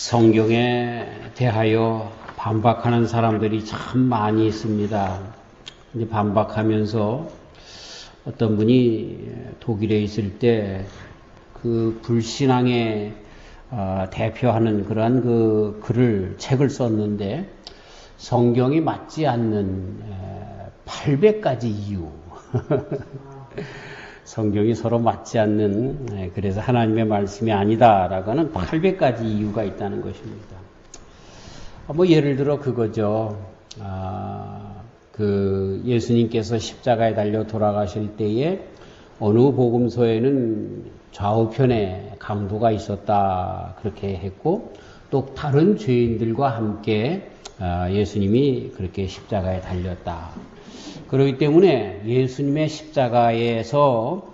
성경에 대하여 반박하는 사람들이 참 많이 있습니다. 이제 반박하면서 어떤 분이 독일에 있을 때 그 불신앙에 대표하는 그러한 그 책을 썼는데 성경이 맞지 않는 800가지 이유 성경이 서로 맞지 않는 그래서 하나님의 말씀이 아니다라고 하는 800가지 이유가 있다는 것입니다. 뭐 예를 들어 그거죠. 그 예수님께서 십자가에 달려 돌아가실 때에 어느 복음서에는 좌우편에 강도가 있었다 그렇게 했고 또 다른 죄인들과 함께 예수님이 그렇게 십자가에 달렸다. 그렇기 때문에 예수님의 십자가에서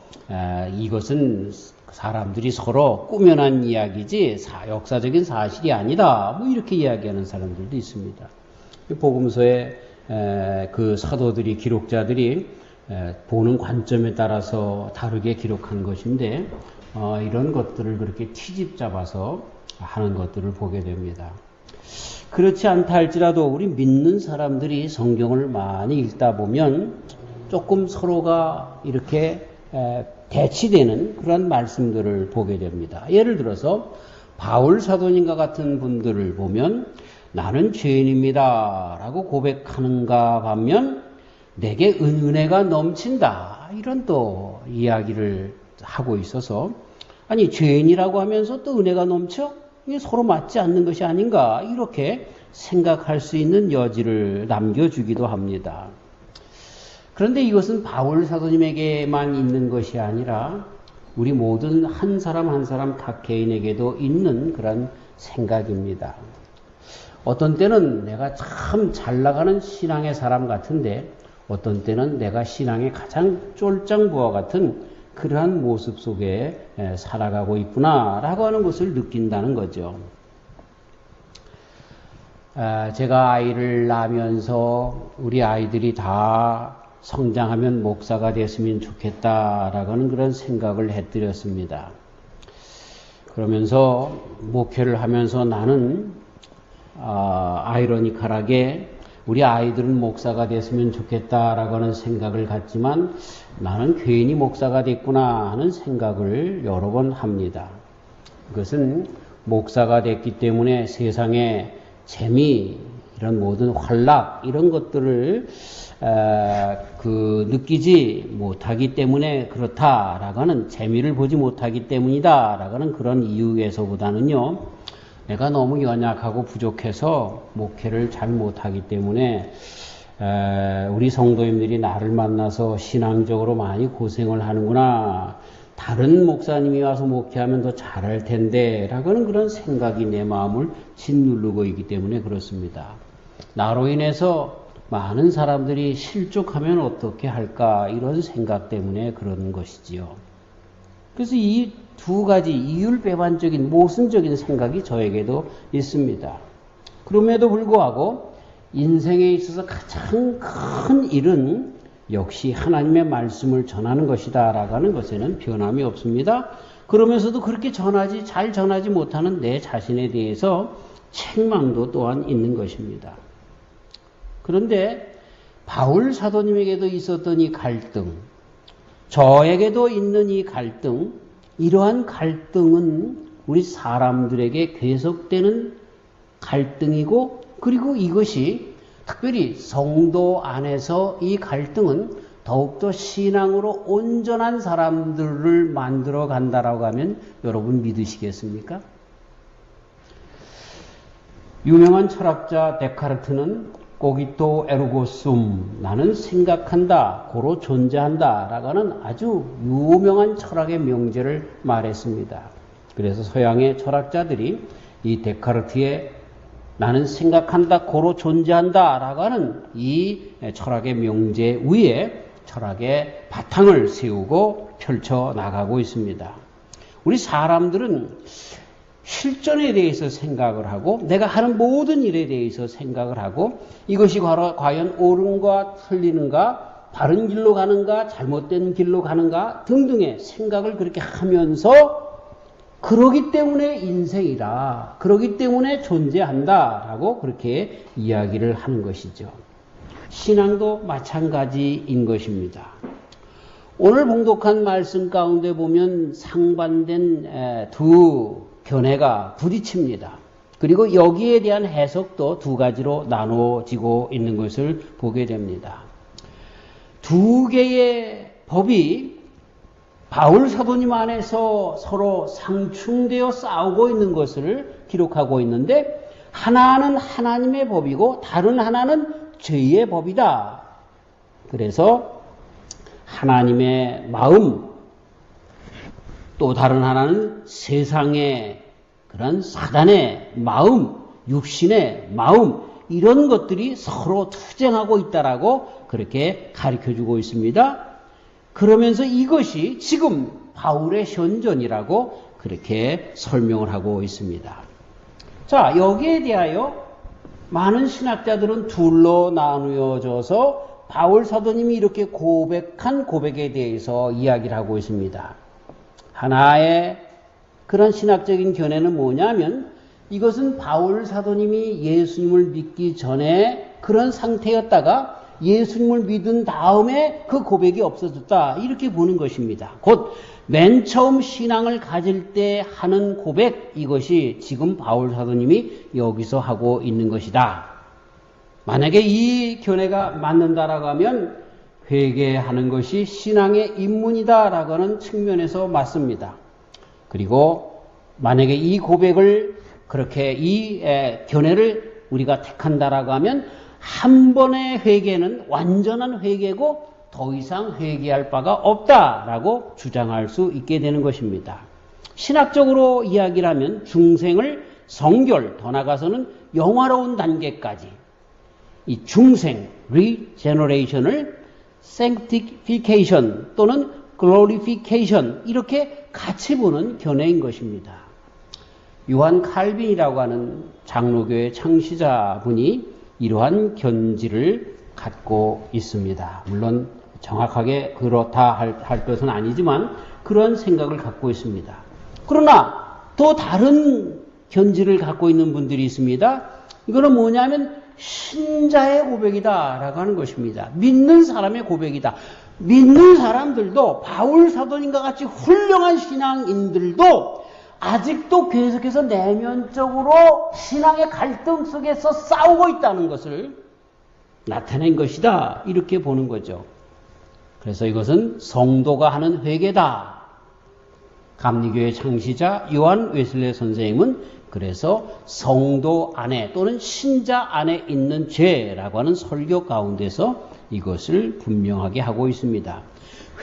이것은 사람들이 서로 꾸며낸 이야기지 역사적인 사실이 아니다. 뭐 이렇게 이야기하는 사람들도 있습니다. 복음서에 그 사도들이 기록자들이 보는 관점에 따라서 다르게 기록한 것인데 이런 것들을 그렇게 트집 잡아서 하는 것들을 보게 됩니다. 그렇지 않다 할지라도 우리 믿는 사람들이 성경을 많이 읽다 보면 조금 서로가 이렇게 대치되는 그런 말씀들을 보게 됩니다. 예를 들어서 바울 사도님과 같은 분들을 보면 나는 죄인입니다 라고 고백하는가 하면 내게 은혜가 넘친다 이런 또 이야기를 하고 있어서 아니 죄인이라고 하면서 또 은혜가 넘쳐? 이게 서로 맞지 않는 것이 아닌가 이렇게 생각할 수 있는 여지를 남겨주기도 합니다. 그런데 이것은 바울 사도님에게만 있는 것이 아니라 우리 모든 한 사람 한 사람 각 개인에게도 있는 그런 생각입니다. 어떤 때는 내가 참 잘 나가는 신앙의 사람 같은데 어떤 때는 내가 신앙의 가장 쫄짱부와 같은 그러한 모습 속에 살아가고 있구나라고 하는 것을 느낀다는 거죠. 제가 아이를 낳으면서 우리 아이들이 다 성장하면 목사가 됐으면 좋겠다라고 하는 그런 생각을 해드렸습니다. 그러면서 목회를 하면서 나는 아이러니컬하게 우리 아이들은 목사가 됐으면 좋겠다라고 하는 생각을 갖지만 나는 괜히 목사가 됐구나 하는 생각을 여러 번 합니다. 그것은 목사가 됐기 때문에 세상의 재미, 이런 모든 활락 이런 것들을 느끼지 못하기 때문에 그렇다라고 하는 재미를 보지 못하기 때문이다라고 하는 그런 이유에서보다는요. 내가 너무 연약하고 부족해서 목회를 잘 못하기 때문에 우리 성도님들이 나를 만나서 신앙적으로 많이 고생을 하는구나. 다른 목사님이 와서 목회하면 더 잘할 텐데 라고 하는 그런 생각이 내 마음을 짓누르고 있기 때문에 그렇습니다. 나로 인해서 많은 사람들이 실족하면 어떻게 할까 이런 생각 때문에 그런 것이지요. 그래서 이 두 가지 이율배반적인 모순적인 생각이 저에게도 있습니다. 그럼에도 불구하고 인생에 있어서 가장 큰 일은 역시 하나님의 말씀을 전하는 것이다 라고 하는 것에는 변함이 없습니다. 그러면서도 그렇게 잘 전하지 못하는 내 자신에 대해서 책망도 또한 있는 것입니다. 그런데 바울 사도님에게도 있었던 이 갈등, 저에게도 있는 이 갈등, 이러한 갈등은 우리 사람들에게 계속되는 갈등이고 그리고 이것이 특별히 성도 안에서 이 갈등은 더욱더 신앙으로 온전한 사람들을 만들어 간다라고 하면 여러분 믿으시겠습니까? 유명한 철학자 데카르트는 코기토 에르고 숨, 나는 생각한다, 고로 존재한다 라고 하는 아주 유명한 철학의 명제를 말했습니다. 그래서 서양의 철학자들이 이 데카르트의 나는 생각한다, 고로 존재한다 라고 하는 이 철학의 명제 위에 철학의 바탕을 세우고 펼쳐나가고 있습니다. 우리 사람들은 실존에 대해서 생각을 하고 내가 하는 모든 일에 대해서 생각을 하고 이것이 과연 옳은가 틀리는가 바른 길로 가는가 잘못된 길로 가는가 등등의 생각을 그렇게 하면서 그러기 때문에 인생이다. 그러기 때문에 존재한다라고 그렇게 이야기를 하는 것이죠. 신앙도 마찬가지인 것입니다. 오늘 봉독한 말씀 가운데 보면 상반된 두 견해가 부딪힙니다. 그리고 여기에 대한 해석도 두 가지로 나누어지고 있는 것을 보게 됩니다. 두 개의 법이 바울 사도님 안에서 서로 상충되어 싸우고 있는 것을 기록하고 있는데, 하나는 하나님의 법이고 다른 하나는 죄의 법이다. 그래서 하나님의 마음, 또 다른 하나는 세상의 그런 사단의 마음, 육신의 마음, 이런 것들이 서로 투쟁하고 있다라고 그렇게 가르쳐주고 있습니다. 그러면서 이것이 지금 바울의 현존이라고 그렇게 설명을 하고 있습니다. 자, 여기에 대하여 많은 신학자들은 둘로 나누어져서 바울 사도님이 이렇게 고백한 고백에 대해서 이야기를 하고 있습니다. 하나의 그런 신학적인 견해는 뭐냐면, 이것은 바울 사도님이 예수님을 믿기 전에 그런 상태였다가 예수님을 믿은 다음에 그 고백이 없어졌다, 이렇게 보는 것입니다. 곧 맨 처음 신앙을 가질 때 하는 고백, 이것이 지금 바울 사도님이 여기서 하고 있는 것이다. 만약에 이 견해가 맞는다라고 하면 회개하는 것이 신앙의 입문이다라고 하는 측면에서 맞습니다. 그리고 만약에 이 고백을 그렇게 이 견해를 우리가 택한다라고 하면 한 번의 회개는 완전한 회개고 더 이상 회개할 바가 없다라고 주장할 수 있게 되는 것입니다. 신학적으로 이야기를 하면 중생을 성결, 더 나아가서는 영화로운 단계까지 이 중생, regeneration을 sanctification 또는 glorification, 이렇게 같이 보는 견해인 것입니다. 요한 칼빈이라고 하는 장로교의 창시자분이 이러한 견지를 갖고 있습니다. 물론 정확하게 그렇다 할 것은 아니지만 그런 생각을 갖고 있습니다. 그러나 또 다른 견지를 갖고 있는 분들이 있습니다. 이거는 뭐냐면 신자의 고백이다라고 하는 것입니다. 믿는 사람의 고백이다. 믿는 사람들도, 바울 사도님과 같이 훌륭한 신앙인들도 아직도 계속해서 내면적으로 신앙의 갈등 속에서 싸우고 있다는 것을 나타낸 것이다, 이렇게 보는 거죠. 그래서 이것은 성도가 하는 회개다. 감리교의 창시자 요한 웨슬레 선생님은 그래서 성도 안에 또는 신자 안에 있는 죄라고 하는 설교 가운데서 이것을 분명하게 하고 있습니다.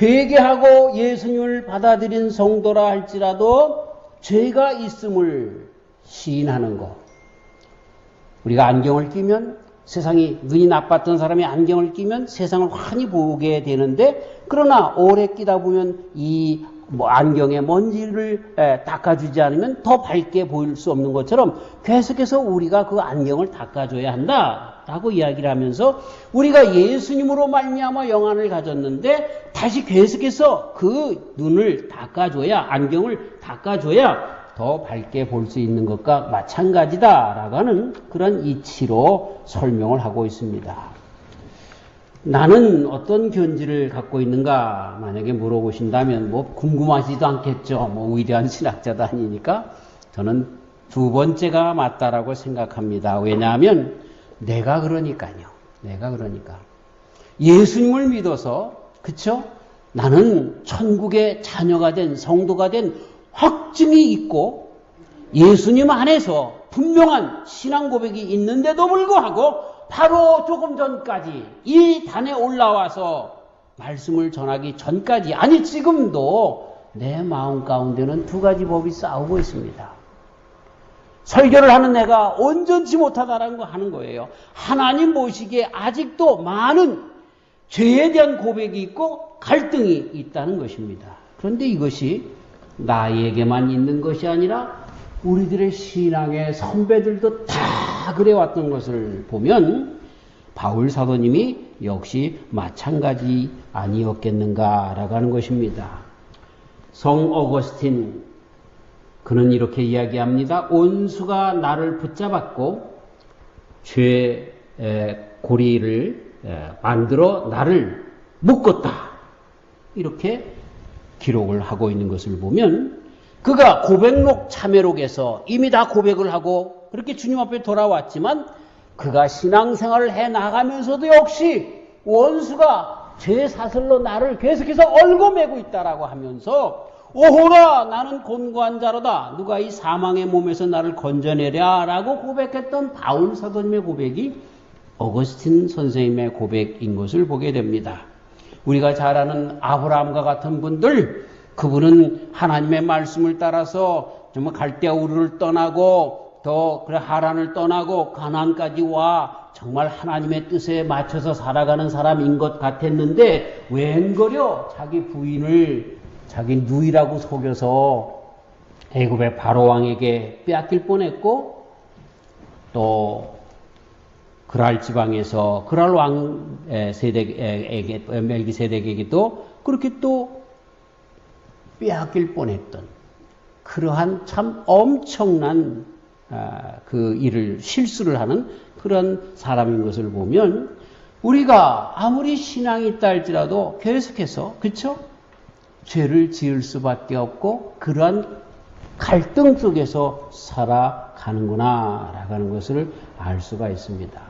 회개하고 예수님을 받아들인 성도라 할지라도 죄가 있음을 시인하는 것. 우리가 안경을 끼면, 세상이 눈이 나빴던 사람이 안경을 끼면 세상을 환히 보게 되는데, 그러나 오래 끼다 보면 이 안경에 먼지를 닦아주지 않으면 더 밝게 보일 수 없는 것처럼 계속해서 우리가 그 안경을 닦아줘야 한다라고 이야기를 하면서, 우리가 예수님으로 말미암아 영안을 가졌는데 다시 계속해서 그 눈을 닦아줘야, 안경을 닦아줘야 더 밝게 볼 수 있는 것과 마찬가지다라고 하는 그런 이치로 설명을 하고 있습니다. 나는 어떤 견지를 갖고 있는가 만약에 물어보신다면 뭐 궁금하지도 않겠죠. 뭐 위대한 신학자도 아니니까 저는 두 번째가 맞다라고 생각합니다. 왜냐하면 내가 그러니까 예수님을 믿어서, 그쵸? 나는 천국의 자녀가 된, 성도가 된 확증이 있고 예수님 안에서 분명한 신앙 고백이 있는데도 불구하고 바로 조금 전까지 이 단에 올라와서 말씀을 전하기 전까지, 아니 지금도 내 마음 가운데는 두 가지 법이 싸우고 있습니다. 설교를 하는 내가 온전치 못하다라는 거 하는 거예요. 하나님 보시기에 아직도 많은 죄에 대한 고백이 있고 갈등이 있다는 것입니다. 그런데 이것이 나에게만 있는 것이 아니라 우리들의 신앙의 선배들도 다 그래왔던 것을 보면 바울 사도님이 역시 마찬가지 아니었겠는가라고 하는 것입니다. 성 어거스틴, 그는 이렇게 이야기합니다. 원수가 나를 붙잡았고 죄의 고리를 만들어 나를 묶었다. 이렇게 기록을 하고 있는 것을 보면 그가 고백록 참회록에서 이미 다 고백을 하고 그렇게 주님 앞에 돌아왔지만 그가 신앙생활을 해 나가면서도 역시 원수가 죄 사슬로 나를 계속해서 얽어매고 있다라고 하면서 오호라 나는 곤고한 자로다. 누가 이 사망의 몸에서 나를 건져내랴 라고 고백했던 바울 사도님의 고백이 어거스틴 선생님의 고백인 것을 보게 됩니다. 우리가 잘 아는 아브라함과 같은 분들, 그분은 하나님의 말씀을 따라서 정말 갈대아 우르를 떠나고 또 그래 하란을 떠나고 가나안까지 와 정말 하나님의 뜻에 맞춰서 살아가는 사람인 것 같았는데 웬거려 자기 부인을 자기 누이라고 속여서 애굽의 바로 왕에게 빼앗길 뻔했고 또 그랄 지방에서 그랄 왕 세덱에게 멜기세덱에게도 그렇게 또 빼앗길 뻔했던 그러한 참 엄청난 그 일을 실수를 하는 그런 사람인 것을 보면 우리가 아무리 신앙이 있다 할지라도 계속해서 그렇죠? 죄를 지을 수밖에 없고 그러한 갈등 속에서 살아가는구나 라고 하는 것을 알 수가 있습니다.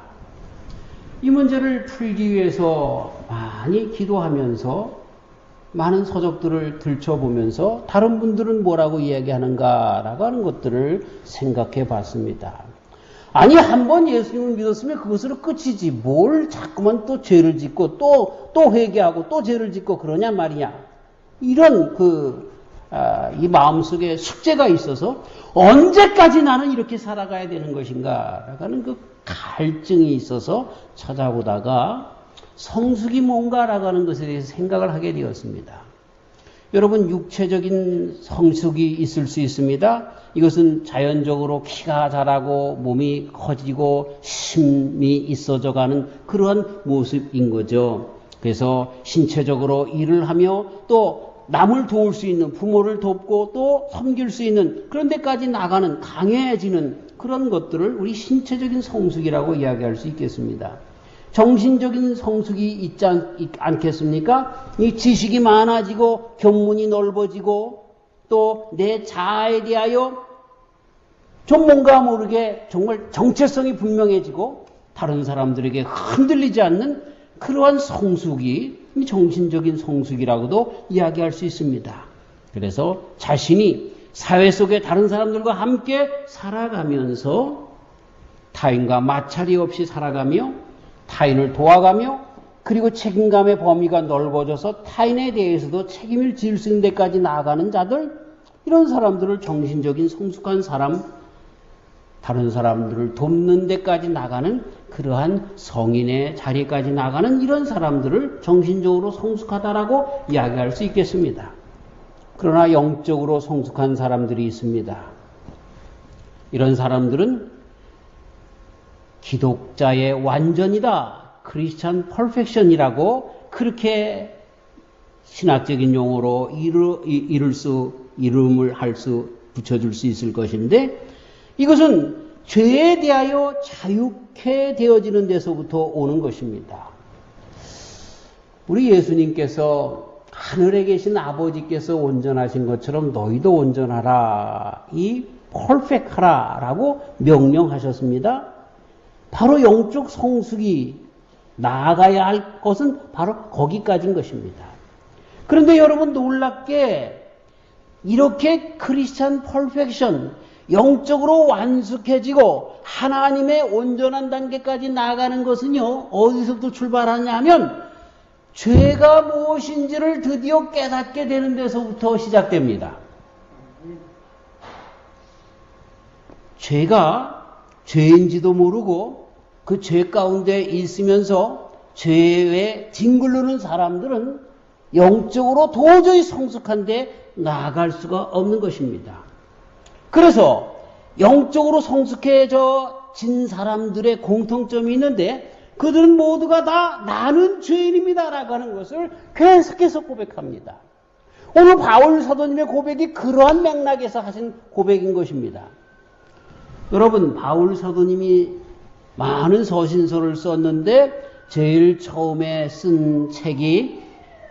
이 문제를 풀기 위해서 많이 기도하면서 많은 서적들을 들춰보면서 다른 분들은 뭐라고 이야기하는가라고 하는 것들을 생각해 봤습니다. 아니 한번 예수님을 믿었으면 그것으로 끝이지 뭘 자꾸만 또 죄를 짓고 또 회개하고 또 죄를 짓고 그러냐 말이냐. 이런 이 마음속에 숙제가 있어서 언제까지 나는 이렇게 살아가야 되는 것인가라고 하는 그 갈증이 있어서 찾아보다가 성숙이 뭔가라고 하는 것에 대해서 생각을 하게 되었습니다. 여러분 육체적인 성숙이 있을 수 있습니다. 이것은 자연적으로 키가 자라고 몸이 커지고 힘이 있어져가는 그러한 모습인 거죠. 그래서 신체적으로 일을 하며 또 남을 도울 수 있는 부모를 돕고 또 섬길 수 있는 그런 데까지 나가는 강해지는 그런 것들을 우리 신체적인 성숙이라고 이야기할 수 있겠습니다. 정신적인 성숙이 있지 않겠습니까? 이 지식이 많아지고 견문이 넓어지고 또 내 자아에 대하여 좀 뭔가 모르게 정말 정체성이 분명해지고 다른 사람들에게 흔들리지 않는 그러한 성숙이 정신적인 성숙이라고도 이야기할 수 있습니다. 그래서 자신이 사회 속에 다른 사람들과 함께 살아가면서 타인과 마찰이 없이 살아가며 타인을 도와가며 그리고 책임감의 범위가 넓어져서 타인에 대해서도 책임을 지을 수 있는 데까지 나아가는 자들, 이런 사람들을 정신적인 성숙한 사람, 다른 사람들을 돕는 데까지 나가는 그러한 성인의 자리까지 나가는 이런 사람들을 정신적으로 성숙하다라고 이야기할 수 있겠습니다. 그러나 영적으로 성숙한 사람들이 있습니다. 이런 사람들은 기독자의 완전이다, 크리스찬 퍼펙션이라고 그렇게 신학적인 용어로 이름을 붙여줄 수 있을 것인데 이것은 죄에 대하여 자유케 되어지는 데서부터 오는 것입니다. 우리 예수님께서 하늘에 계신 아버지께서 온전하신 것처럼 너희도 온전하라, 이 퍼펙트하라 라고 명령하셨습니다. 바로 영적 성숙이 나아가야 할 것은 바로 거기까지인 것입니다. 그런데 여러분 놀랍게 이렇게 크리스찬 퍼펙션, 영적으로 완숙해지고 하나님의 온전한 단계까지 나아가는 것은요, 어디서부터 출발하냐면 죄가 무엇인지를 드디어 깨닫게 되는 데서부터 시작됩니다. 죄가 죄인지도 모르고 그 죄 가운데 있으면서 죄에 뒹굴르는 사람들은 영적으로 도저히 성숙한데 나아갈 수가 없는 것입니다. 그래서 영적으로 성숙해진 사람들의 공통점이 있는데 그들은 모두가 다 나는 죄인입니다 라고 하는 것을 계속해서 고백합니다. 오늘 바울 사도님의 고백이 그러한 맥락에서 하신 고백인 것입니다. 여러분, 바울 사도님이 많은 서신서를 썼는데 제일 처음에 쓴 책이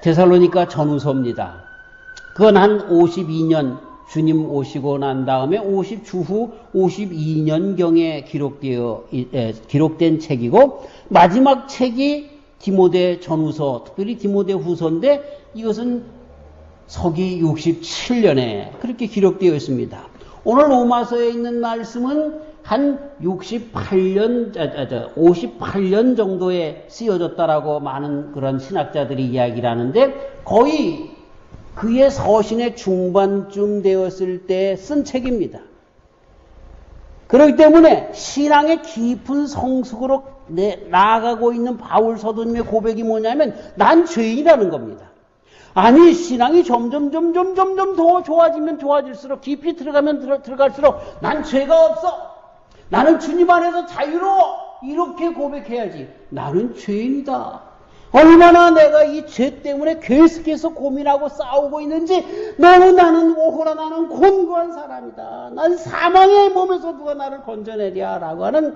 데살로니가 전후서입니다. 그건 한 52년 주님 오시고 난 다음에 주후 52년경에 기록된 책이고, 마지막 책이 디모데 전후서, 특별히 디모데 후서인데 이것은 서기 67년에 그렇게 기록되어 있습니다. 오늘 로마서에 있는 말씀은 한 58년 정도에 쓰여졌다라고 많은 그런 신학자들이 이야기를 하는데, 거의 그의 서신의 중반쯤 되었을 때 쓴 책입니다. 그렇기 때문에 신앙의 깊은 성숙으로 나아가고 있는 바울 사도님의 고백이 뭐냐면 난 죄인이라는 겁니다. 아니, 신앙이 점점 더 좋아지면 좋아질수록, 깊이 들어가면 들어갈수록 난 죄가 없어, 나는 주님 안에서 자유로워, 이렇게 고백해야지. 나는 죄인이다. 얼마나 내가 이 죄 때문에 계속해서 고민하고 싸우고 있는지, 나는 오호라, 나는 곤고한 사람이다. 난 사망의 몸에서 누가 나를 건져내랴 라고 하는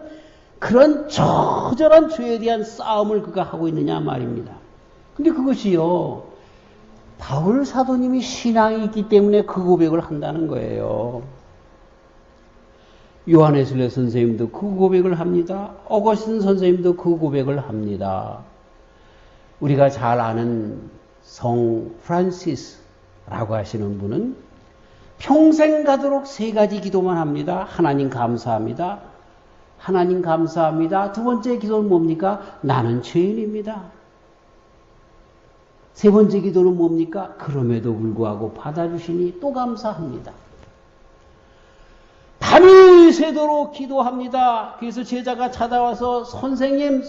그런 처절한 죄에 대한 싸움을 그가 하고 있느냐 말입니다. 근데 그것이요, 바울 사도님이 신앙이 있기 때문에 그 고백을 한다는 거예요. 요한 웨슬레 선생님도 그 고백을 합니다. 어거스틴 선생님도 그 고백을 합니다. 우리가 잘 아는 성 프란시스라고 하시는 분은 평생 가도록 3가지 기도만 합니다. 하나님 감사합니다. 하나님 감사합니다. 두 번째 기도는 뭡니까? 나는 죄인입니다. 세 번째 기도는 뭡니까? 그럼에도 불구하고 받아주시니 또 감사합니다. 밤이 새도록 기도합니다. 그래서 제자가 찾아와서 선생님은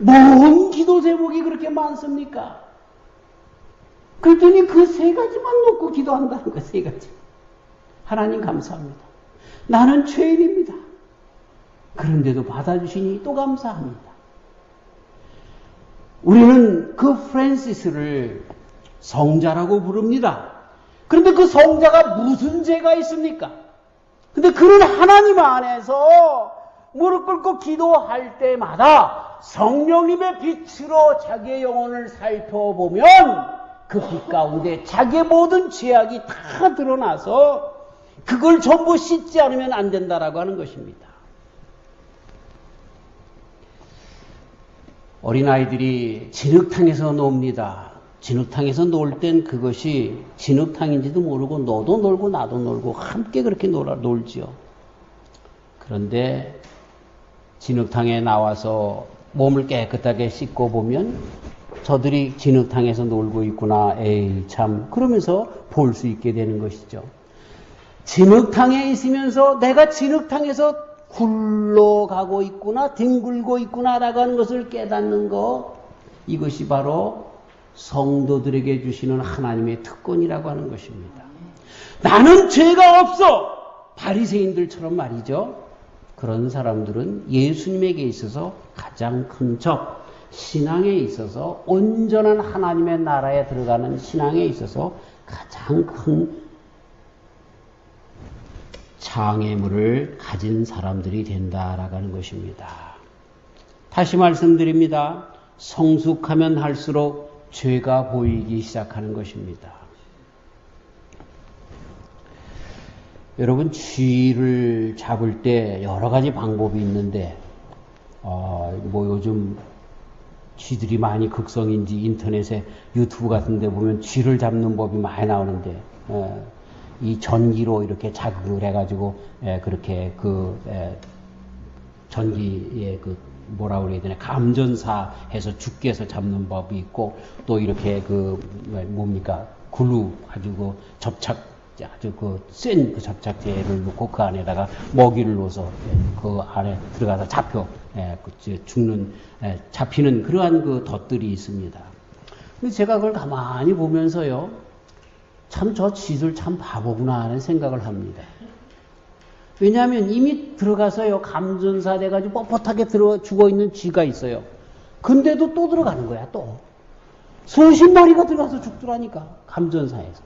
뭔 기도 제목이 그렇게 많습니까? 그랬더니 그 3가지만 놓고 기도한다는 거예요. 3가지. 하나님 감사합니다. 나는 죄인입니다. 그런데도 받아주시니 또 감사합니다. 우리는 그 프란시스를 성자라고 부릅니다. 그런데 그 성자가 무슨 죄가 있습니까? 근데 그는 하나님 안에서 무릎 꿇고 기도할 때마다 성령님의 빛으로 자기의 영혼을 살펴보면 그 빛 가운데 자기의 모든 죄악이 다 드러나서 그걸 전부 씻지 않으면 안 된다라고 하는 것입니다. 어린아이들이 진흙탕에서 놉니다. 진흙탕에서 놀 땐 그것이 진흙탕인지도 모르고 너도 놀고 나도 놀고 함께 그렇게 놀지요. 그런데 진흙탕에 나와서 몸을 깨끗하게 씻고 보면 저들이 진흙탕에서 놀고 있구나, 에이 참, 그러면서 볼 수 있게 되는 것이죠. 진흙탕에 있으면서 내가 진흙탕에서 굴러가고 있구나, 뒹굴고 있구나라고 하는 것을 깨닫는 것, 이것이 바로 성도들에게 주시는 하나님의 특권이라고 하는 것입니다. 나는 죄가 없어! 바리새인들처럼 말이죠. 그런 사람들은 예수님에게 있어서 가장 큰 적, 신앙에 있어서 온전한 하나님의 나라에 들어가는 신앙에 있어서 가장 큰 장애물을 가진 사람들이 된다라고 하는 것입니다. 다시 말씀드립니다. 성숙하면 할수록 죄가 보이기 시작하는 것입니다. 여러분, 쥐를 잡을 때 여러 가지 방법이 있는데 요즘 쥐들이 많이 극성인지 인터넷에 유튜브 같은 데 보면 쥐를 잡는 법이 많이 나오는데 이 전기로 이렇게 자극을 해가지고 그렇게 전기에 뭐라 그래야 되나, 감전사 해서 죽게 해서 잡는 법이 있고, 또 이렇게 글루 가지고 아주 센 접착제를 넣고 그 안에다가 먹이를 넣어서 그 안에 들어가서 잡히는 그러한 덫들이 있습니다. 근데 제가 그걸 가만히 보면서요, 참 저 쥐들 참 바보구나 하는 생각을 합니다. 왜냐하면 이미 들어가서요, 감전사 돼가지고 뻣뻣하게 죽어있는 쥐가 있어요. 근데도 또 들어가는 거야, 또. 수십 마리가 들어가서 죽더라니까. 감전사에서.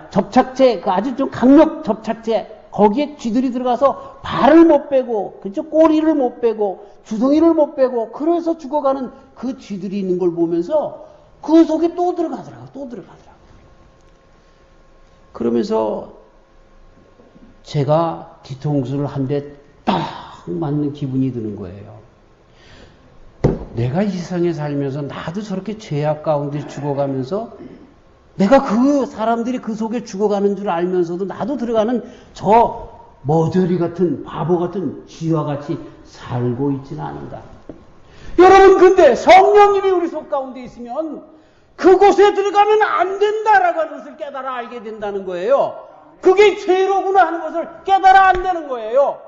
접착제, 아주 좀 강력 접착제, 거기에 쥐들이 들어가서 발을 못 빼고, 그죠? 꼬리를 못 빼고, 주둥이를 못 빼고, 그래서 죽어가는 그 쥐들이 있는 걸 보면서 그 속에 또 들어가더라고. 그러면서 제가 뒤통수를 한 대 딱 맞는 기분이 드는 거예요. 내가 이 세상에 살면서 나도 저렇게 죄악 가운데 죽어가면서 내가 그 사람들이 그 속에 죽어가는 줄 알면서도 나도 들어가는 저 머저리 같은 바보 같은 쥐와 같이 살고 있지는 않은가. 여러분, 근데 성령님이 우리 속 가운데 있으면 그곳에 들어가면 안 된다라고 하는 것을 깨달아 알게 된다는 거예요. 그게 죄로구나 하는 것을 깨달아 안 되는 거예요.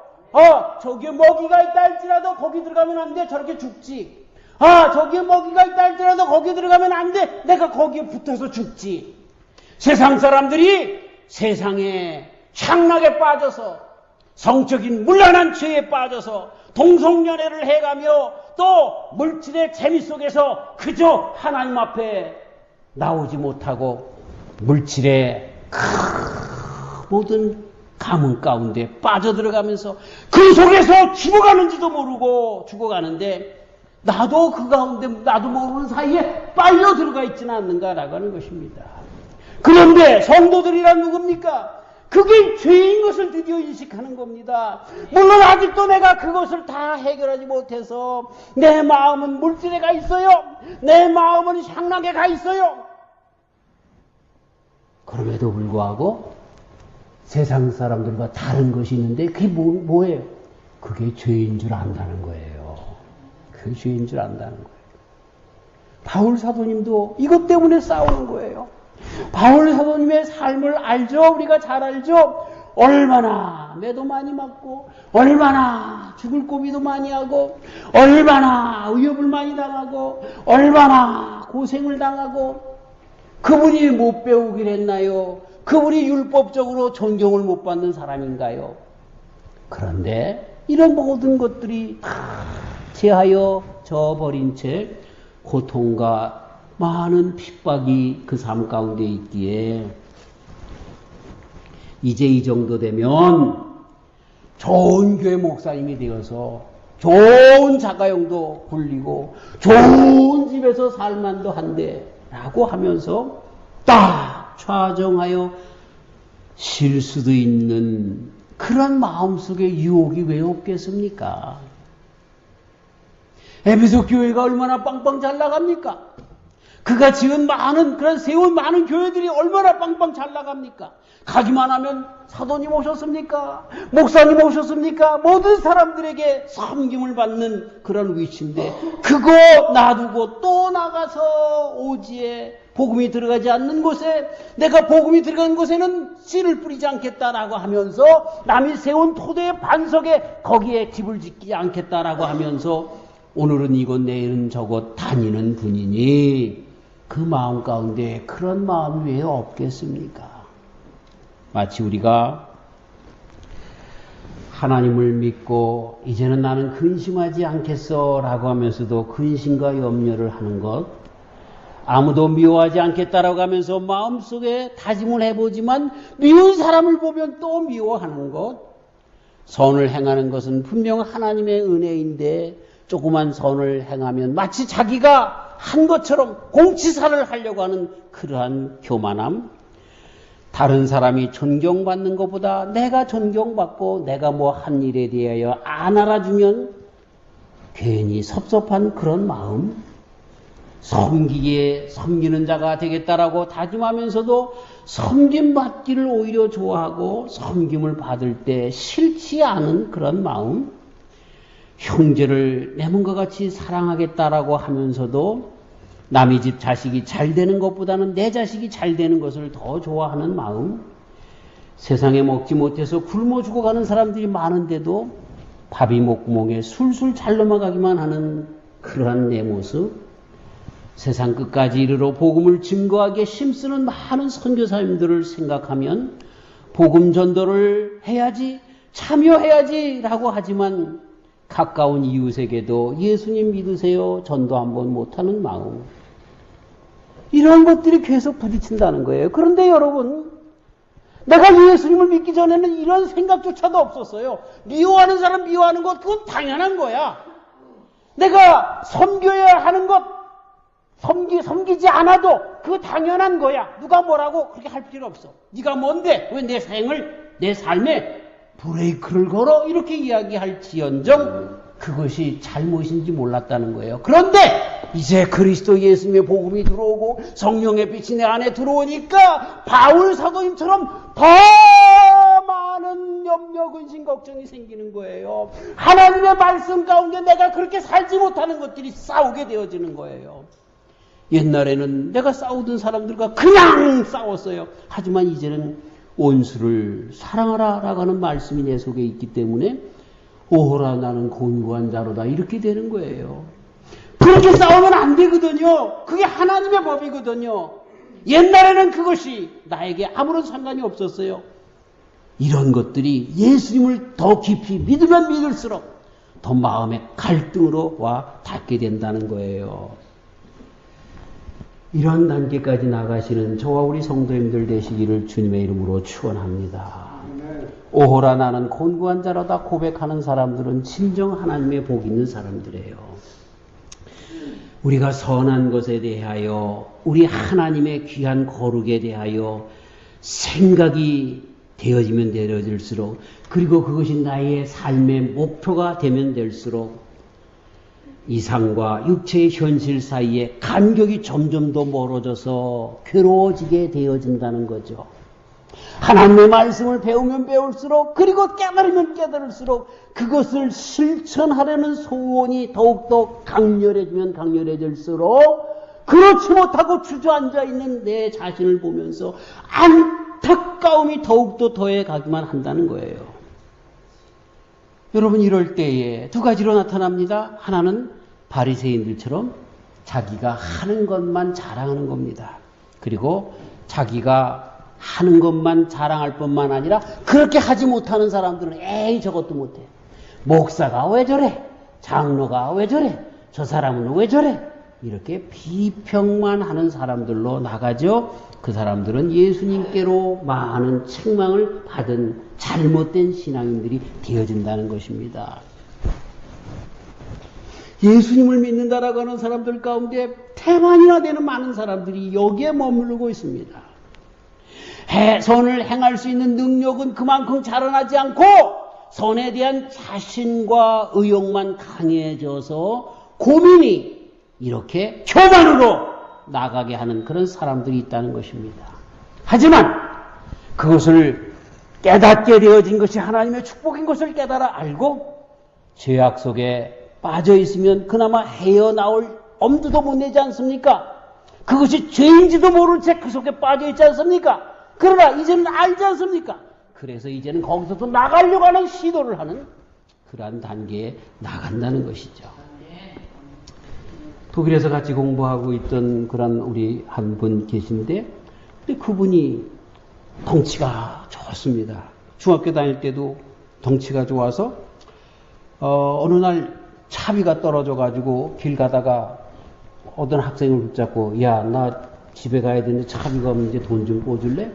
저기에 먹이가 있다 할지라도 거기 들어가면 안 돼. 저렇게 죽지. 저기에 먹이가 있다 할지라도 거기 들어가면 안 돼. 내가 거기에 붙어서 죽지. 세상 사람들이 세상에 향락에 빠져서 성적인 문란한 죄에 빠져서 동성연애를 해가며 또 물질의 재미 속에서 그저 하나님 앞에 나오지 못하고 물질의 모든 가문 가운데 빠져들어가면서 그 속에서 죽어가는지도 모르고 죽어가는데 나도 그 가운데 나도 모르는 사이에 빨려 들어가 있지는 않는가라고 하는 것입니다. 그런데 성도들이란 누굽니까? 그게 죄인 것을 드디어 인식하는 겁니다. 물론 아직도 내가 그것을 다 해결하지 못해서 내 마음은 물질에 가 있어요. 내 마음은 향락에 가 있어요. 그럼에도 불구하고 세상 사람들과 다른 것이 있는데 그게 뭐예요? 그게 죄인 줄 안다는 거예요. 그게 죄인 줄 안다는 거예요. 바울 사도님도 이것 때문에 싸우는 거예요. 바울 사도님의 삶을 알죠? 우리가 잘 알죠? 얼마나 매도 많이 맞고 얼마나 죽을 고비도 많이 하고 얼마나 위협을 많이 당하고 얼마나 고생을 당하고 그분이 못 배우길 했나요? 그분이 율법적으로 존경을 못 받는 사람인가요? 그런데 이런 모든 것들이 다 제하여 저버린 채 고통과 많은 핍박이 그 삶 가운데 있기에 이제 이 정도 되면 좋은 교회 목사님이 되어서 좋은 자가용도 굴리고 좋은 집에서 살만도 한데 라고 하면서 딱 좌정하여 쉴 수도 있는 그런 마음속에 유혹이 왜 없겠습니까? 에베소 교회가 얼마나 빵빵 잘 나갑니까? 그가 지은 세운 많은 교회들이 얼마나 빵빵 잘 나갑니까? 가기만 하면 사도님 오셨습니까? 목사님 오셨습니까? 모든 사람들에게 섬김을 받는 그런 위치인데 그거 놔두고 또 나가서 오지에 복음이 들어가지 않는 곳에 내가 복음이 들어간 곳에는 씨를 뿌리지 않겠다라고 하면서 남이 세운 토대의 반석에 거기에 집을 짓지 않겠다라고 하면서 오늘은 이곳 내일은 저곳 다니는 분이니 그 마음 가운데 그런 마음이 왜 없겠습니까? 마치 우리가 하나님을 믿고 이제는 나는 근심하지 않겠어 라고 하면서도 근심과 염려를 하는 것, 아무도 미워하지 않겠다라고 하면서 마음속에 다짐을 해보지만 미운 사람을 보면 또 미워하는 것, 선을 행하는 것은 분명 하나님의 은혜인데 조그만 선을 행하면 마치 자기가 한 것처럼 공치사를 하려고 하는 그러한 교만함, 다른 사람이 존경받는 것보다 내가 존경받고 내가 뭐 한 일에 대하여 안 알아주면 괜히 섭섭한 그런 마음, 섬기는 자가 되겠다라고 다짐하면서도 섬김받기를 오히려 좋아하고 섬김을 받을 때 싫지 않은 그런 마음, 형제를 내 몸과 같이 사랑하겠다라고 하면서도 남의 집 자식이 잘 되는 것보다는 내 자식이 잘 되는 것을 더 좋아하는 마음, 세상에 먹지 못해서 굶어 죽어가는 사람들이 많은데도 밥이 목구멍에 술술 잘 넘어가기만 하는 그러한 내 모습, 세상 끝까지 이르러 복음을 증거하기에 힘쓰는 많은 선교사님들을 생각하면 복음 전도를 해야지, 참여해야지 라고 하지만 가까운 이웃에게도 예수님 믿으세요 전도 한번 못하는 마음, 이런 것들이 계속 부딪힌다는 거예요. 그런데 여러분, 내가 예수님을 믿기 전에는 이런 생각조차도 없었어요. 미워하는 사람 미워하는 것, 그건 당연한 거야. 내가 섬겨야 하는 것, 섬기지 않아도 그거 당연한 거야. 누가 뭐라고 그렇게 할 필요 없어. 네가 뭔데 왜 내 삶에 브레이크를 걸어? 이렇게 이야기할지언정 그것이 잘못인지 몰랐다는 거예요. 그런데 이제 그리스도 예수님의 복음이 들어오고 성령의 빛이 내 안에 들어오니까 바울 사도님처럼 더 많은 염려, 근심, 걱정이 생기는 거예요. 하나님의 말씀 가운데 내가 그렇게 살지 못하는 것들이 싸우게 되어지는 거예요. 옛날에는 내가 싸우던 사람들과 그냥 싸웠어요. 하지만 이제는 원수를 사랑하라 라고 하는 말씀이 내 속에 있기 때문에 오호라 나는 곤고한 자로다 이렇게 되는 거예요. 그렇게 싸우면 안 되거든요. 그게 하나님의 법이거든요. 옛날에는 그것이 나에게 아무런 상관이 없었어요. 이런 것들이 예수님을 더 깊이 믿으면 믿을수록 더 마음의 갈등으로 와 닿게 된다는 거예요. 이런 단계까지 나가시는 저와 우리 성도님들 되시기를 주님의 이름으로 축원합니다. 오호라 나는 곤고한 자로다 고백하는 사람들은 진정 하나님의 복 있는 사람들이에요. 우리가 선한 것에 대하여 우리 하나님의 귀한 거룩에 대하여 생각이 되어지면 되어질수록, 그리고 그것이 나의 삶의 목표가 되면 될수록 이상과 육체의 현실 사이에 간격이 점점 더 멀어져서 괴로워지게 되어진다는 거죠. 하나님의 말씀을 배우면 배울수록, 그리고 깨달으면 깨달을수록 그것을 실천하려는 소원이 더욱더 강렬해지면 강렬해질수록 그렇지 못하고 주저앉아 있는 내 자신을 보면서 안타까움이 더욱더 더해가기만 한다는 거예요. 여러분, 이럴 때에 두 가지로 나타납니다. 하나는 바리새인들처럼 자기가 하는 것만 자랑하는 겁니다. 그리고 자기가 하는 것만 자랑할 뿐만 아니라 그렇게 하지 못하는 사람들은 에이 저것도 못해. 목사가 왜 저래? 장로가 왜 저래? 저 사람은 왜 저래? 이렇게 비평만 하는 사람들로 나가죠. 그 사람들은 예수님께로 많은 책망을 받은 잘못된 신앙인들이 되어진다는 것입니다. 예수님을 믿는다라고 하는 사람들 가운데 태만이나 되는 많은 사람들이 여기에 머무르고 있습니다. 선을 행할 수 있는 능력은 그만큼 자라나지 않고 선에 대한 자신과 의욕만 강해져서 고민이 이렇게 교만으로 나가게 하는 그런 사람들이 있다는 것입니다. 하지만 그것을 깨닫게 되어진 것이 하나님의 축복인 것을 깨달아 알고 죄악 속에 빠져 있으면 그나마 헤어나올 엄두도 못 내지 않습니까? 그것이 죄인지도 모른 채 그 속에 빠져 있지 않습니까? 그러나 이제는 알지 않습니까? 그래서 이제는 거기서도 나가려고 하는 시도를 하는 그러한 단계에 나간다는 것이죠. 독일에서 같이 공부하고 있던 그런 우리 한 분 계신데, 근데 그분이 덩치가 좋습니다. 중학교 다닐 때도 덩치가 좋아서 어느 날 차비가 떨어져가지고 길 가다가 어떤 학생을 붙잡고, 야, 나 집에 가야 되는데 차비가 없는데 돈 좀 꿔줄래?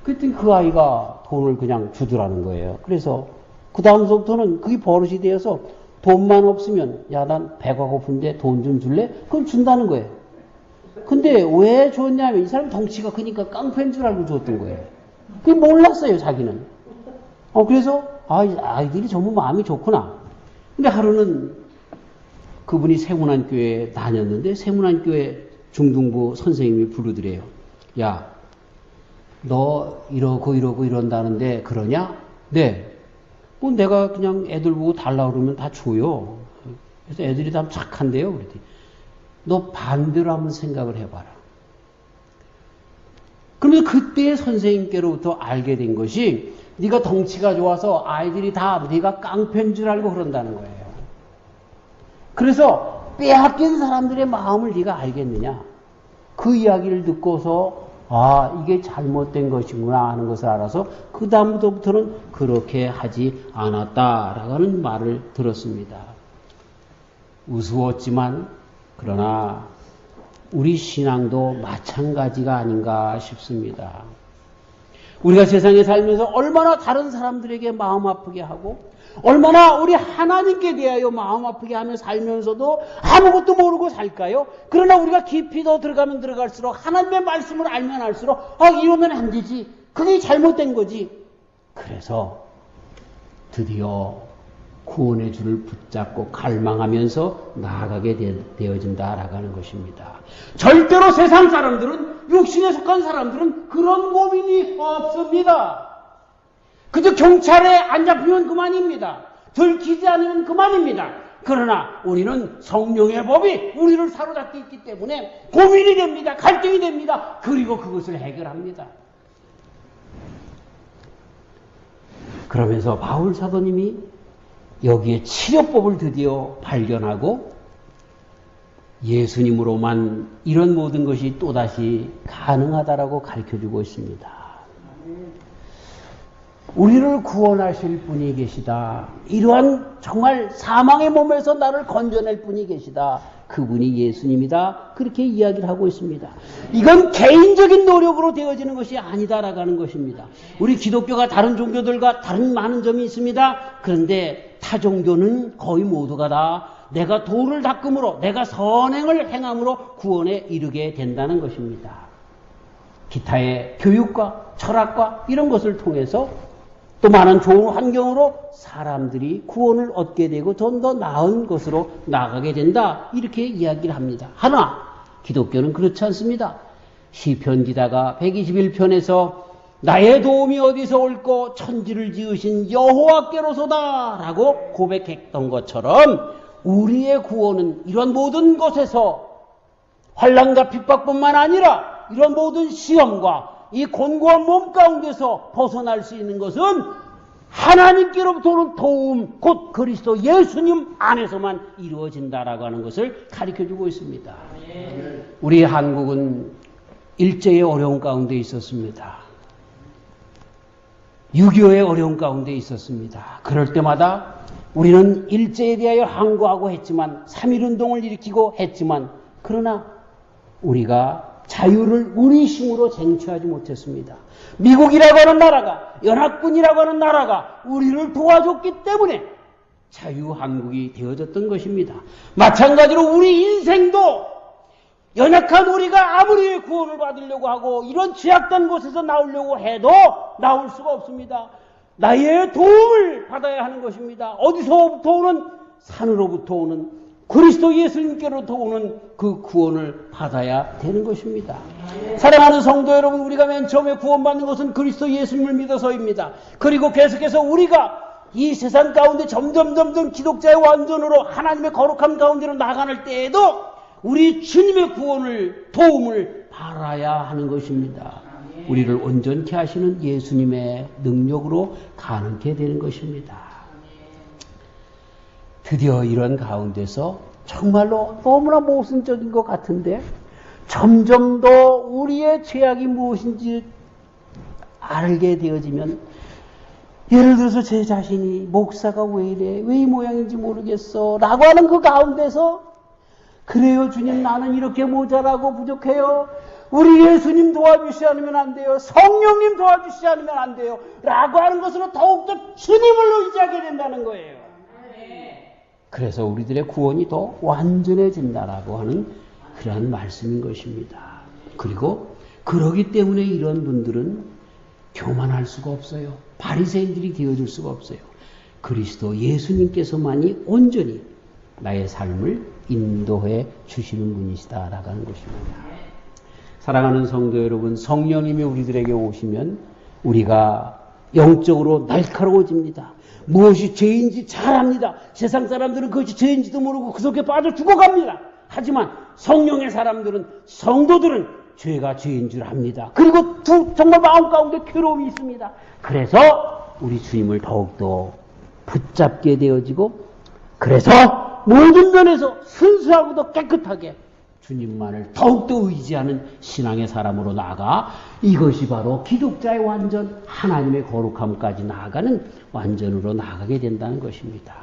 그랬더니 그 아이가 돈을 그냥 주더라는 거예요. 그래서 그 다음서부터는 그게 버릇이 되어서 돈만 없으면, 야, 난 배가 고픈데 돈 좀 줄래? 그럼 준다는 거예요. 근데 왜 줬냐면 이 사람 덩치가 크니까 깡패인 줄 알고 줬던 거예요. 그게 몰랐어요, 자기는. 그래서 아이들이 전부 마음이 좋구나. 근데 하루는 그분이 세문안교회에 다녔는데 세문안교회 중등부 선생님이 부르더래요. 야, 너 이러고 이런다는데 그러냐? 네. 뭐 내가 그냥 애들 보고 달라고 그러면 다 줘요. 그래서 애들이 다 착한데요. 그랬더니 너 반대로 한번 생각을 해봐라. 그러면 그때 선생님께로부터 알게 된 것이 네가 덩치가 좋아서 아이들이 다 네가 깡패인 줄 알고 그런다는 거예요. 그래서 빼앗긴 사람들의 마음을 네가 알겠느냐? 그 이야기를 듣고서 이게 잘못된 것이구나 하는 것을 알아서 그 다음부터는 그렇게 하지 않았다라고 하는 말을 들었습니다. 우스웠지만 그러나 우리 신앙도 마찬가지가 아닌가 싶습니다. 우리가 세상에 살면서 얼마나 다른 사람들에게 마음 아프게 하고 얼마나 우리 하나님께 대하여 마음 아프게 하며 살면서도 아무것도 모르고 살까요? 그러나 우리가 깊이 더 들어가면 들어갈수록 하나님의 말씀을 알면 알수록 이러면 안 되지. 그게 잘못된 거지. 그래서 드디어 구원의 줄을 붙잡고 갈망하면서 나아가게 되어진다라고 하는 것입니다. 절대로 세상 사람들은, 육신에 속한 사람들은 그런 고민이 없습니다. 그저 경찰에 안 잡히면 그만입니다. 들키지 않으면 그만입니다. 그러나 우리는 성령의 법이 우리를 사로잡고 있기 때문에 고민이 됩니다. 갈등이 됩니다. 그리고 그것을 해결합니다. 그러면서 바울 사도님이 여기에 치료법을 드디어 발견하고 예수님으로만 이런 모든 것이 또다시 가능하다라고 가르쳐주고 있습니다. 우리를 구원하실 분이 계시다. 이러한 정말 사망의 몸에서 나를 건져낼 분이 계시다. 그분이 예수님이다. 그렇게 이야기를 하고 있습니다. 이건 개인적인 노력으로 되어지는 것이 아니다라고 하는 것입니다. 우리 기독교가 다른 종교들과 다른 많은 점이 있습니다. 그런데 타 종교는 거의 모두가 다 내가 도를 닦음으로, 내가 선행을 행함으로 구원에 이르게 된다는 것입니다. 기타의 교육과 철학과 이런 것을 통해서 또 많은 좋은 환경으로 사람들이 구원을 얻게 되고 좀 더 나은 것으로 나가게 된다. 이렇게 이야기를 합니다. 하나, 기독교는 그렇지 않습니다. 시편 기자가 121편에서 나의 도움이 어디서 올꼬 천지를 지으신 여호와께로소다 라고 고백했던 것처럼 우리의 구원은 이런 모든 것에서 환난과 핍박뿐만 아니라 이런 모든 시험과 이 곤고한 몸 가운데서 벗어날 수 있는 것은 하나님께로부터 오는 도움, 곧 그리스도 예수님 안에서만 이루어진다라고 하는 것을 가르쳐주고 있습니다. 우리 한국은 일제의 어려운 가운데 있었습니다. 6.25의 어려운 가운데 있었습니다. 그럴 때마다 우리는 일제에 대하여 항거하고 했지만 3.1운동을 일으키고 했지만 그러나 우리가 자유를 우리 힘으로 쟁취하지 못했습니다. 미국이라고 하는 나라가, 연합군이라고 하는 나라가 우리를 도와줬기 때문에 자유한국이 되어졌던 것입니다. 마찬가지로 우리 인생도 연약한 우리가 아무리 구원을 받으려고 하고 이런 취약된 곳에서 나오려고 해도 나올 수가 없습니다. 나의 도움을 받아야 하는 것입니다. 어디서부터 오는? 산으로부터 오는 그리스도 예수님께로부터 오는 그 구원을 받아야 되는 것입니다. 사랑하는 성도 여러분, 우리가 맨 처음에 구원받는 것은 그리스도 예수님을 믿어서입니다. 그리고 계속해서 우리가 이 세상 가운데 점점 기독자의 완전으로 하나님의 거룩함 가운데로 나가는 때에도 우리 주님의 구원을, 도움을 바라야 하는 것입니다. 우리를 온전케 하시는 예수님의 능력으로 가능케 되는 것입니다. 드디어 이런 가운데서 정말로 너무나 모순적인 것 같은데 점점 더 우리의 죄악이 무엇인지 알게 되어지면 예를 들어서 제 자신이 목사가 왜 이래? 왜 이 모양인지 모르겠어? 라고 하는 그 가운데서 그래요 주님 나는 이렇게 모자라고 부족해요. 우리 예수님 도와주시지 않으면 안 돼요. 성령님 도와주시지 않으면 안 돼요. 라고 하는 것으로 더욱더 주님을 의지하게 된다는 거예요. 그래서 우리들의 구원이 더 완전해진다라고 하는 그러한 말씀인 것입니다. 그리고 그러기 때문에 이런 분들은 교만할 수가 없어요. 바리새인들이 되어줄 수가 없어요. 그리스도 예수님께서만이 온전히 나의 삶을 인도해 주시는 분이시다라고 하는 것입니다. 사랑하는 성도 여러분, 성령님이 우리들에게 오시면 우리가 영적으로 날카로워집니다. 무엇이 죄인지 잘 압니다. 세상 사람들은 그것이 죄인지도 모르고 그 속에 빠져 죽어갑니다. 하지만 성령의 사람들은, 성도들은 죄가 죄인 줄 압니다. 그리고 정말 마음 가운데 괴로움이 있습니다. 그래서 우리 주님을 더욱더 붙잡게 되어지고 그래서 모든 면에서 순수하고도 깨끗하게 주님만을 더욱더 의지하는 신앙의 사람으로 나아가 이것이 바로 기독자의 완전, 하나님의 거룩함까지 나아가는 완전으로 나아가게 된다는 것입니다.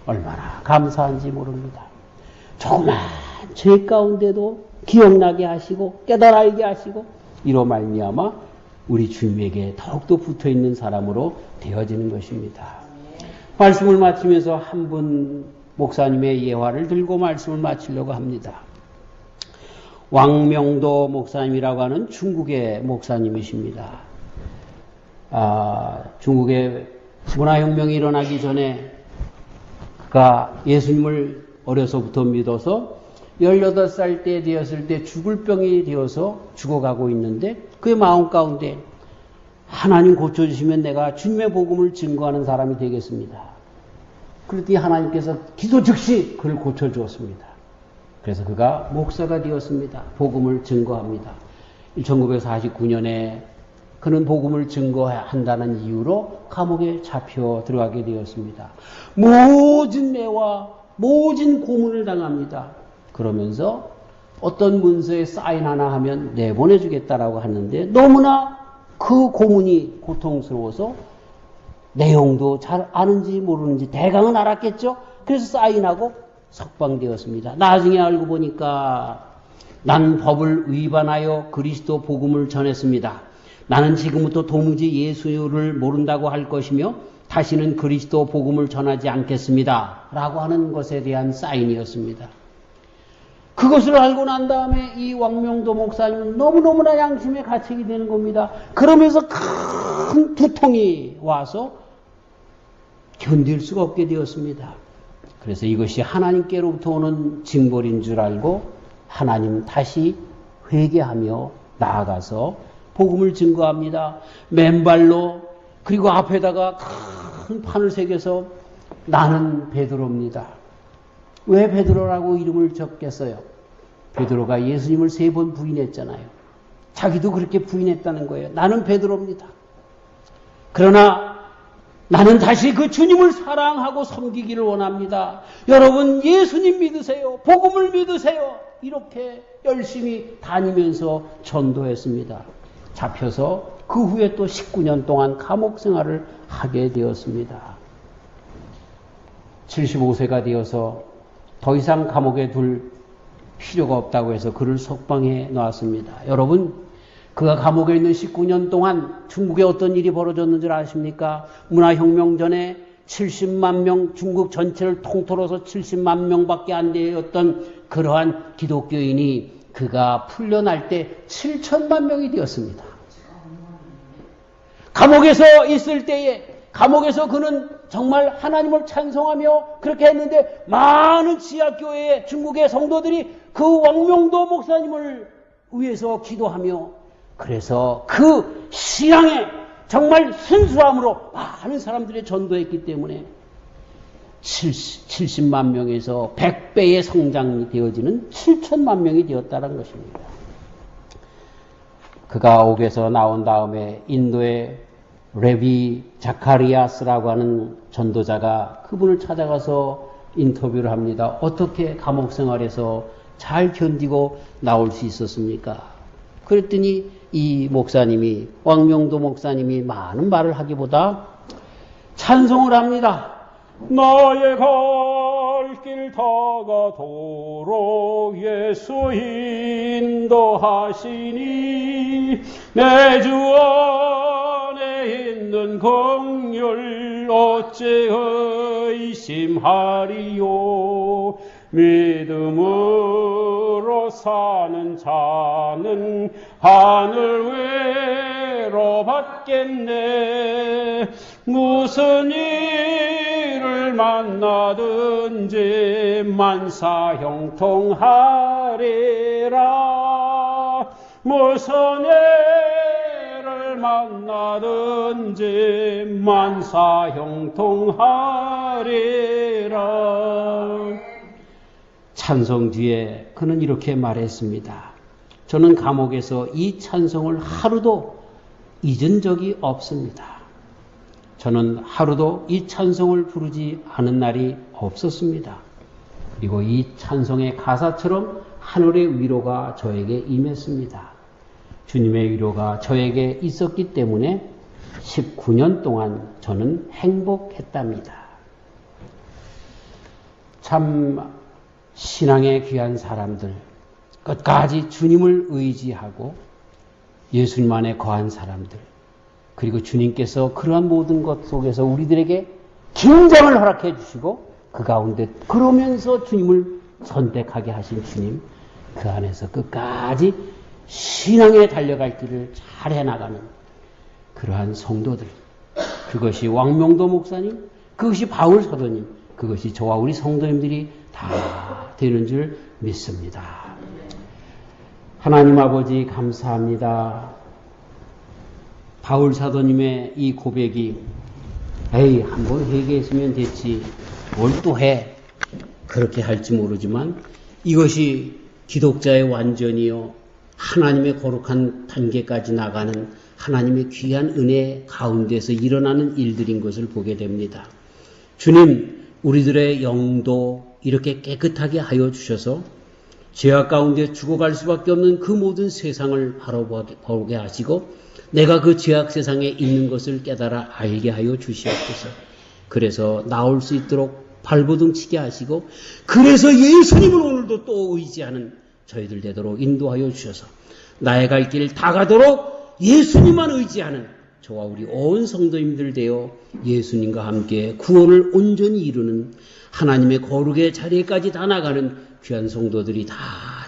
얼마나 감사한지 모릅니다. 조그만 죄 가운데도 기억나게 하시고 깨달아 알게 하시고 이로 말미암아 우리 주님에게 더욱더 붙어있는 사람으로 되어지는 것입니다. 말씀을 마치면서 한 분 목사님의 예화를 들고 말씀을 마치려고 합니다. 왕명도 목사님이라고 하는 중국의 목사님이십니다. 중국의 문화혁명이 일어나기 전에 그가 예수님을 어려서부터 믿어서 18살 때 되었을 때 죽을 병이 되어서 죽어가고 있는데 그의 마음 가운데 하나님 고쳐주시면 내가 주님의 복음을 증거하는 사람이 되겠습니다. 그랬더니 하나님께서 기도 즉시 그를 고쳐주었습니다. 그래서 그가 목사가 되었습니다. 복음을 증거합니다. 1949년에 그는 복음을 증거한다는 이유로 감옥에 잡혀 들어가게 되었습니다. 모진 매와 모진 고문을 당합니다. 그러면서 어떤 문서에 사인 하나 하면 내보내주겠다라고 하는데 너무나 그 고문이 고통스러워서 내용도 잘 아는지 모르는지 대강은 알았겠죠. 그래서 사인하고 석방되었습니다. 나중에 알고 보니까 난 법을 위반하여 그리스도 복음을 전했습니다. 나는 지금부터 도무지 예수를 모른다고 할 것이며 다시는 그리스도 복음을 전하지 않겠습니다. 라고 하는 것에 대한 사인이었습니다. 그것을 알고 난 다음에 이 왕명도 목사님은 너무너무나 양심에 갇히게 되는 겁니다. 그러면서 큰 두통이 와서 견딜 수가 없게 되었습니다. 그래서 이것이 하나님께로부터 오는 징벌인 줄 알고 하나님 다시 회개하며 나아가서 복음을 증거합니다. 맨발로 그리고 앞에다가 큰 판을 새겨서 나는 베드로입니다. 왜 베드로라고 이름을 적겠어요? 베드로가 예수님을 3번 부인했잖아요. 자기도 그렇게 부인했다는 거예요. 나는 베드로입니다. 그러나 나는 다시 그 주님을 사랑하고 섬기기를 원합니다. 여러분 예수님 믿으세요. 복음을 믿으세요. 이렇게 열심히 다니면서 전도했습니다. 잡혀서 그 후에 또 19년 동안 감옥 생활을 하게 되었습니다. 75세가 되어서 더 이상 감옥에 둘 필요가 없다고 해서 그를 석방해 놨습니다. 여러분 그가 감옥에 있는 19년 동안 중국에 어떤 일이 벌어졌는 줄 아십니까? 문화혁명 전에 70만 명, 중국 전체를 통틀어서 70만 명밖에 안 되었던 그러한 기독교인이 그가 풀려날 때 7천만 명이 되었습니다. 감옥에서 있을 때에 감옥에서 그는 정말 하나님을 찬송하며 그렇게 했는데 많은 지하교회의 중국의 성도들이 그 왕명도 목사님을 위해서 기도하며 그래서 그 신앙에 정말 순수함으로 많은 사람들이 전도했기 때문에 70만 명에서 100배의 성장이 되어지는 7천만 명이 되었다는 것입니다. 그가 옥에서 나온 다음에 인도의 레비 자카리아스라고 하는 전도자가 그분을 찾아가서 인터뷰를 합니다. 어떻게 감옥 생활에서 잘 견디고 나올 수 있었습니까? 그랬더니 이 목사님이 왕명도 목사님이 많은 말을 하기보다 찬송을 합니다. 나의 갈 길 다가도록 예수 인도하시니 내 주 안에 있는 긍휼 어찌 의심하리요. 믿음으로 사는 자는 하늘 외로 받겠네. 무슨 일을 만나든지 만사형통하리라. 무슨 일을 만나든지 만사형통하리라. 찬송 뒤에 그는 이렇게 말했습니다. 저는 감옥에서 이 찬송을 하루도 잊은 적이 없습니다. 저는 하루도 이 찬송을 부르지 않은 날이 없었습니다. 그리고 이 찬송의 가사처럼 하늘의 위로가 저에게 임했습니다. 주님의 위로가 저에게 있었기 때문에 19년 동안 저는 행복했답니다. 참 신앙의 귀한 사람들, 끝까지 주님을 의지하고 예수님 안에 거한 사람들, 그리고 주님께서 그러한 모든 것 속에서 우리들에게 긴장을 허락해 주시고 그 가운데 그러면서 주님을 선택하게 하신 주님, 그 안에서 끝까지 신앙에 달려갈 길을 잘 해나가는 그러한 성도들, 그것이 왕명도 목사님, 그것이 바울 사도님, 그것이 저와 우리 성도님들이 다 되는 줄 믿습니다. 하나님 아버지 감사합니다. 바울 사도님의 이 고백이 에이 한번 회개했으면 됐지 뭘 또 해 그렇게 할지 모르지만 이것이 기독자의 완전이요 하나님의 거룩한 단계까지 나가는 하나님의 귀한 은혜 가운데서 일어나는 일들인 것을 보게 됩니다. 주님, 우리들의 영도 이렇게 깨끗하게 하여 주셔서 죄악 가운데 죽어갈 수밖에 없는 그 모든 세상을 바라보게 하시고 내가 그 죄악 세상에 있는 것을 깨달아 알게 하여 주시옵소서. 그래서 나올 수 있도록 발버둥 치게 하시고 그래서 예수님을 오늘도 또 의지하는 저희들 되도록 인도하여 주셔서 나의 갈 길 다 가도록 예수님만 의지하는 저와 우리 온 성도님들 되어 예수님과 함께 구원을 온전히 이루는 하나님의 거룩의 자리에까지 다 나가는 귀한 성도들이 다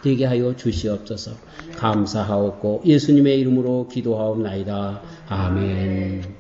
되게 하여 주시옵소서. 감사하옵고 예수님의 이름으로 기도하옵나이다. 아멘.